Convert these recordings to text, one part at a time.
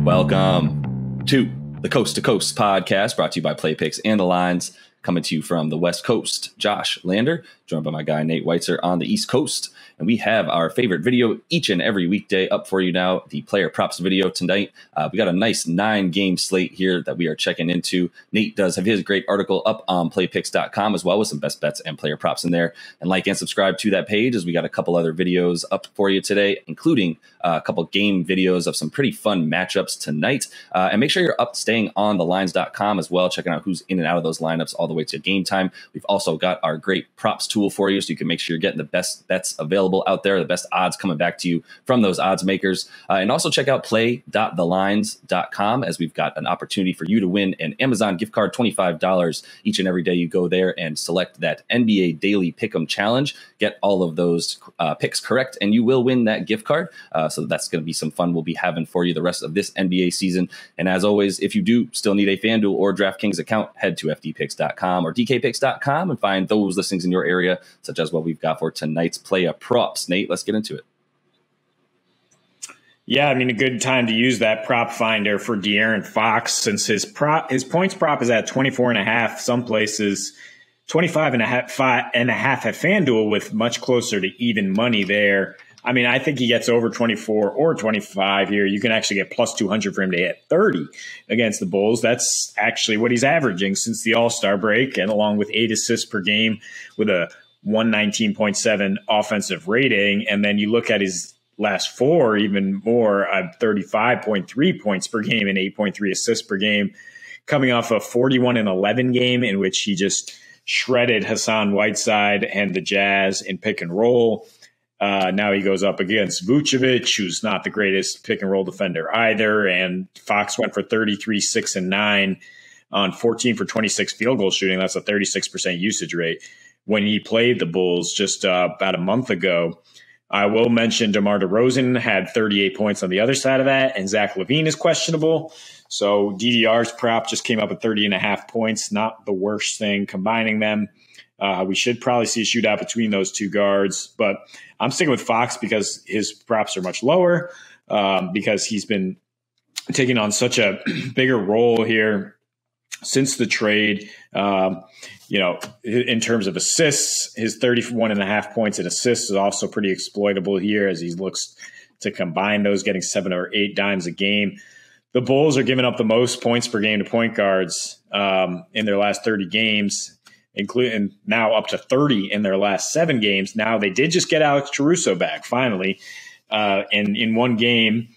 Welcome to the Coast to Coast podcast, brought to you by Play Picks and the Lines, coming to you from the West Coast. Josh Lander, joined by my guy Nate Weitzer on the East Coast. And we have our favorite video each and every weekday up for you now, the player props video tonight. We got a nice 9-game slate here that we are checking into. Nate does have his great article up on playpicks.com as well with some best bets and player props in there. And like and subscribe to that page as we got a couple other videos up for you today, including a couple game videos of some pretty fun matchups tonight. And make sure you're up staying on thelines.com as well, checking out who's in and out of those lineups all the way to game time. We've also got our great props tool for you so you can make sure you're getting the best bets available out there, the best odds coming back to you from those odds makers. And also check out play.thelines.com as we've got an opportunity for you to win an Amazon gift card, $25 each and every day you go there and select that NBA Daily Pick'em Challenge. Get all of those picks correct and you will win that gift card. So that's going to be some fun we'll be having for you the rest of this NBA season. And as always, if you do still need a FanDuel or DraftKings account, head to fdpicks.com or dkpicks.com and find those listings in your area, such as what we've got for tonight's play props. Nate, let's get into it. Yeah, I mean, a good time to use that prop finder for Daeron Fox since his points prop is at 24.5. Some places 25.5 at FanDuel with much closer to even money there. I mean, I think he gets over 24 or 25 here. You can actually get plus 200 for him to hit 30 against the Bulls. That's actually what he's averaging since the All-Star break, and along with 8 assists per game with a 119.7 offensive rating. And then you look at his last 4, even more, 35.3 points per game and 8.3 assists per game, coming off a 41-11 game in which he just shredded Hassan Whiteside and the Jazz in pick and roll. Now he goes up against Vucevic, who's not the greatest pick and roll defender either. And Fox went for 33, 6, and 9 on 14 for 26 field goal shooting. That's a 36% usage rate when he played the Bulls just about a month ago. I will mention DeMar DeRozan had 38 points on the other side of that, and Zach LaVine is questionable. So DDR's prop just came up at 30.5 points. Not the worst thing combining them. We should probably see a shootout between those two guards, but I'm sticking with Fox because his props are much lower, because he's been taking on such a bigger role here since the trade. In terms of assists, his 31.5 points in assists is also pretty exploitable here as he looks to combine those, getting 7 or 8 dimes a game. The Bulls are giving up the most points per game to point guards in their last 30 games, including now up to 30 in their last 7 games. Now, they did just get Alex Caruso back finally. And in one game,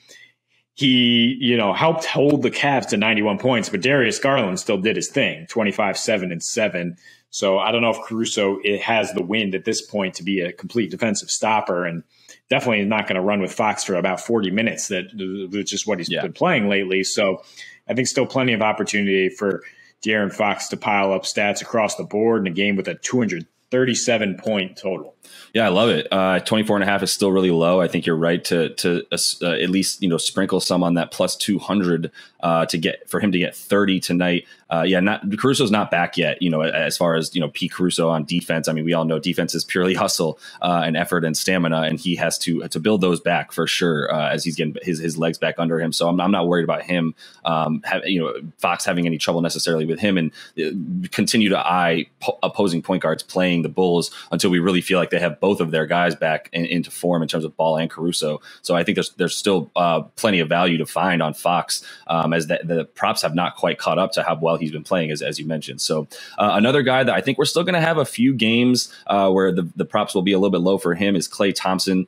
he, helped hold the Cavs to 91 points, but Darius Garland still did his thing, 25, 7, and 7. So I don't know if Caruso has the wind at this point to be a complete defensive stopper, and definitely not going to run with Fox for about 40 minutes, which is what he's been playing lately. So I think still plenty of opportunity for Daeron Fox to pile up stats across the board in a game with a 237-point total. Yeah, I love it. 24.5 is still really low. I think you're right to at least sprinkle some on that plus 200 for him to get 30 tonight. Caruso's not back yet. As far as P. Caruso on defense. I mean, we all know defense is purely hustle and effort and stamina, and he has to build those back for sure as he's getting his legs back under him. So I'm not worried about him. Fox having any trouble necessarily with him, and continue to eye opposing point guards playing the Bulls until we really feel like they have both of their guys back into form in terms of Ball and Caruso. So I think there's still plenty of value to find on Fox as the props have not quite caught up to how well he's been playing, as you mentioned. So another guy that I think we're still going to have a few games where the props will be a little bit low for him is Klay Thompson.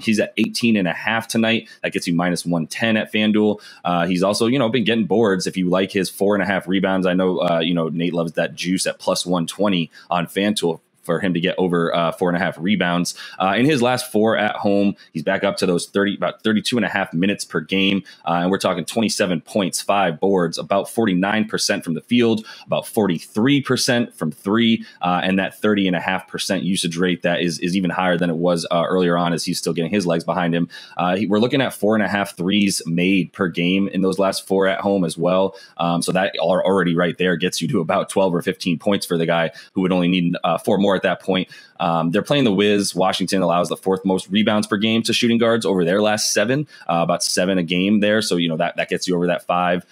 He's at 18.5 tonight. That gets you minus 110 at FanDuel. He's also, been getting boards. If you like his 4.5 rebounds, I know, Nate loves that juice at plus 120 on FanDuel for him to get over 4.5 rebounds. In his last 4 at home, he's back up to those about 32.5 minutes per game. And we're talking 27 points, 5 boards, about 49% from the field, about 43% from 3, and that 30.5% usage rate that is even higher than it was earlier on as he's still getting his legs behind him. We're looking at 4.5 threes made per game in those last 4 at home as well. So that already right there gets you to about 12 or 15 points for the guy who would only need 4 more at that point. They're playing the Wiz. Washington allows the fourth most rebounds per game to shooting guards over their last 7, about 7 a game there. So, that gets you over that 5.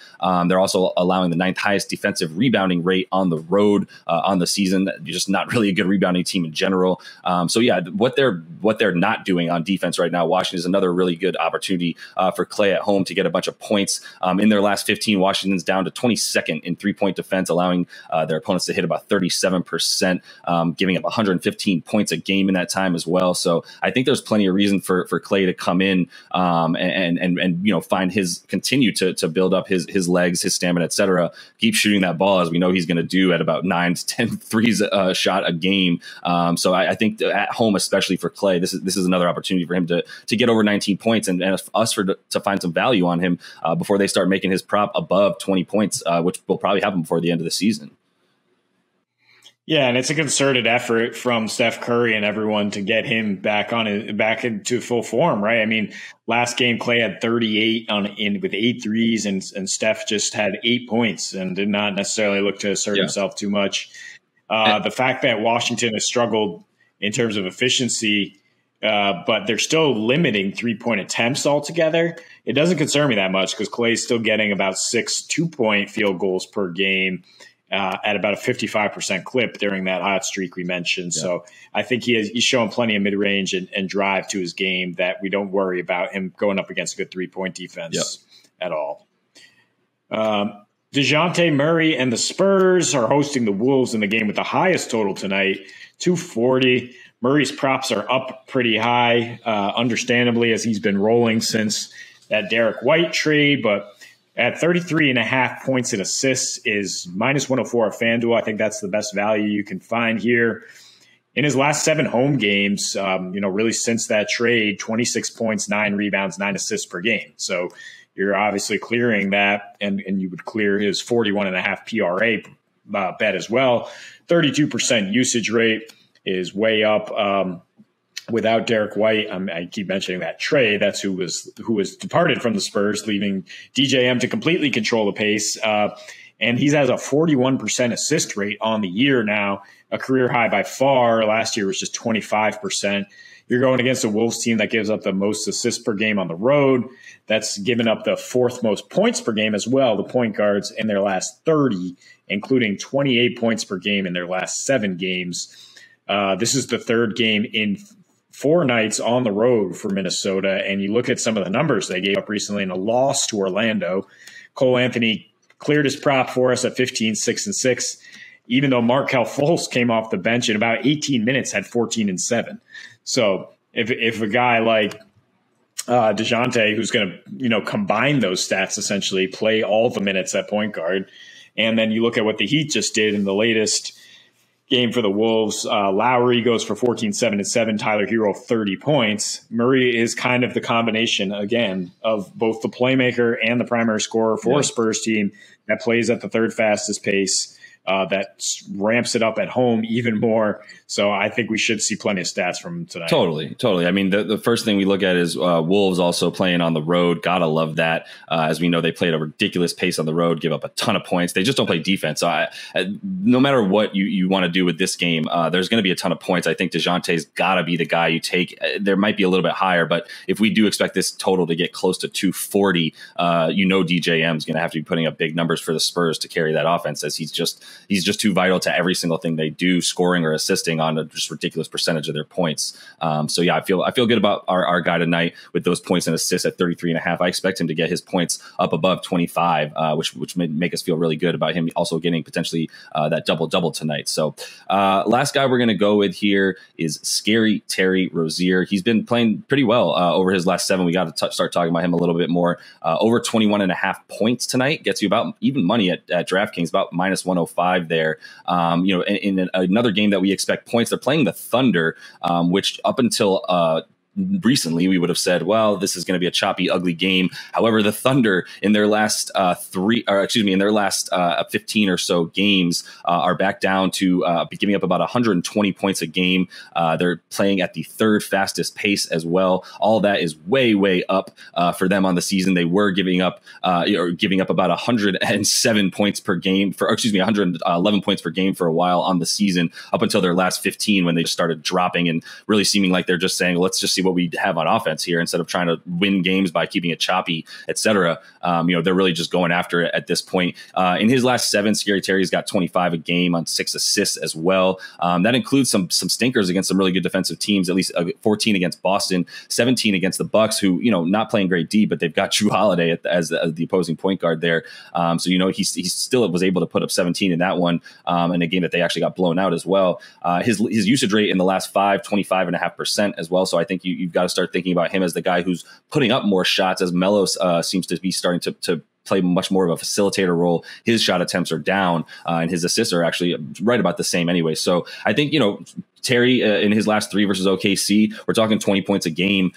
They're also allowing the 9th highest defensive rebounding rate on the road on the season. You're just not really a good rebounding team in general. What they're not doing on defense right now, Washington is another really good opportunity for Clay at home to get a bunch of points. In their last 15, Washington's down to 22nd in 3-point defense, allowing their opponents to hit about 37%, giving up 115 points a game in that time as well. So I think there's plenty of reason for Clay to come in and find continue to build up his legs, his stamina, etc. Keep shooting that ball, as we know he's going to do, at about 9 to 10 threes shot a game. So I think at home, especially for Clay, this is another opportunity for him to get over 19 points and us to find some value on him before they start making his prop above 20 points, which will probably happen before the end of the season. Yeah, and it's a concerted effort from Steph Curry and everyone to get him back into full form, right? I mean, last game Clay had 38 with 8 threes, and Steph just had 8 points and did not necessarily look to assert himself too much. The fact that Washington has struggled in terms of efficiency, but they're still limiting 3-point attempts altogether, it doesn't concern me that much because Clay's still getting about 6 2-point field goals per game. At about a 55% clip during that hot streak we mentioned. Yeah. So I think he's showing plenty of mid-range and drive to his game that we don't worry about him going up against a good 3-point defense at all. DeJounte Murray and the Spurs are hosting the Wolves in the game with the highest total tonight, 240. Murray's props are up pretty high, understandably, as he's been rolling since that Derek White trade, but at 33.5 points and assists is minus 104 at FanDuel. I think that's the best value you can find here. In his last 7 home games, really since that trade, 26 points, 9 rebounds, 9 assists per game. So you're obviously clearing that, and you would clear his 41.5 PRA bet as well. 32% usage rate is way up. Without Derek White, I keep mentioning that trade. That's who was departed from the Spurs, leaving DJM to completely control the pace. And he has a 41% assist rate on the year now, a career high by far. Last year was just 25%. You're going against a Wolves team that gives up the most assists per game on the road. That's given up the 4th most points per game as well, the point guards, in their last 30, including 28 points per game in their last 7 games. This is the 3rd game in 4 nights on the road for Minnesota, and you look at some of the numbers they gave up recently in a loss to Orlando. Cole Anthony cleared his prop for us at 15, 6, and 6, even though Markelle Fultz came off the bench in about 18 minutes, had 14 and 7. So if a guy like DeJounte, who's going to combine those stats, essentially play all the minutes at point guard, and then you look at what the Heat just did in the latest game for the Wolves. Lowry goes for 14, 7, and 7. Tyler Hero, 30 points. Murray is kind of the combination, again, of both the playmaker and the primary scorer for a Spurs team that plays at the 3rd fastest pace, that ramps it up at home even more. So I think we should see plenty of stats from him tonight. Totally. I mean, the first thing we look at is Wolves also playing on the road. Gotta love that. As we know, they play at a ridiculous pace on the road, give up a ton of points. They just don't play defense. So no matter what you want to do with this game, there's going to be a ton of points. I think DeJounte's got to be the guy you take. There might be a little bit higher, but if we do expect this total to get close to 240, DJM is going to have to be putting up big numbers for the Spurs to carry that offense, as he's just too vital to every single thing they do, scoring or assisting on a just ridiculous percentage of their points. I feel good about our guy tonight with those points and assists at 33.5. I expect him to get his points up above 25, which may make us feel really good about him also getting potentially that double tonight. So last guy we're going to go with here is Scary Terry Rozier. He's been playing pretty well over his last 7. We got to start talking about him a little bit more. Over 21.5 points tonight gets you about even money at DraftKings, about minus 105 there. In another game that we expect points, they're playing the Thunder, which up until recently, we would have said, well, this is going to be a choppy, ugly game. However, the Thunder in their last 15 or so games are back down to giving up about 120 points a game. They're playing at the third fastest pace as well. All that is way, way up for them on the season. They were giving up about 107 points per game 111 points per game for a while on the season, up until their last 15 when they just started dropping and really seeming like they're just saying, let's just see what we have on offense here instead of trying to win games by keeping it choppy, etc. They're really just going after it at this point. In his last 7, Scary Terry's got 25 a game on 6 assists as well. That includes some stinkers against some really good defensive teams, at least 14 against Boston, 17 against the Bucks, who, not playing great D, but they've got Drew Holiday as the opposing point guard there. So he still was able to put up 17 in that one, in a game that they actually got blown out as well. His usage rate in the last 5, 25.5% as well. So I think you've got to start thinking about him as the guy who's putting up more shots, as Melo seems to be starting to play much more of a facilitator role. His shot attempts are down, and his assists are actually right about the same anyway. So I think, Terry in his last 3 versus OKC, we're talking 20 points a game,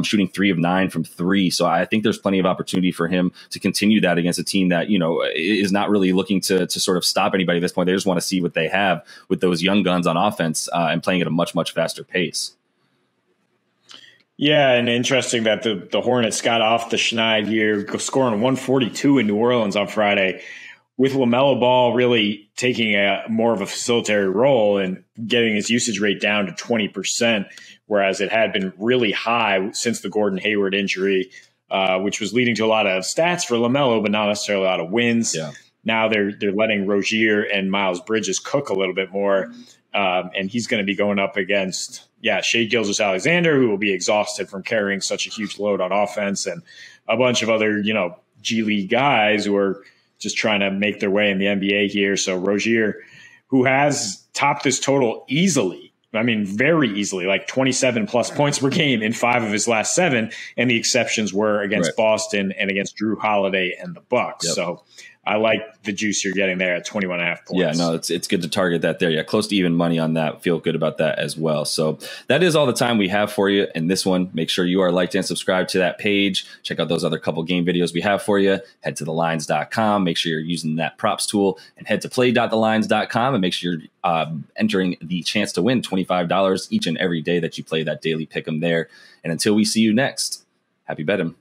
shooting 3 of 9 from 3. So I think there's plenty of opportunity for him to continue that against a team that, is not really looking to sort of stop anybody at this point. They just want to see what they have with those young guns on offense, and playing at a much, much faster pace. Yeah, and interesting that the Hornets got off the schneid here, scoring 142 in New Orleans on Friday, with LaMelo Ball really taking more of a facilitatory role and getting his usage rate down to 20%, whereas it had been really high since the Gordon Hayward injury, which was leading to a lot of stats for LaMelo, but not necessarily a lot of wins. Yeah. Now they're letting Rozier and Miles Bridges cook a little bit more, and he's going to be going up against Shai Gilgeous-Alexander, who will be exhausted from carrying such a huge load on offense, and a bunch of other, G League guys who are just trying to make their way in the NBA here. So Rozier, who has topped this total easily, very easily, like 27 plus points per game in 5 of his last 7. And the exceptions were against Boston and against Drew Holiday and the Bucks. Yep. So I like the juice you're getting there at 21.5 points. Yeah, no, it's good to target that there. Yeah, close to even money on that. Feel good about that as well. So that is all the time we have for you in this one. Make sure you are liked and subscribed to that page. Check out those other couple game videos we have for you. Head to thelines.com. Make sure you're using that props tool, and head to play.thelines.com and make sure you're entering the chance to win $25 each and every day that you play that daily pick'em there. And until we see you next, happy betting.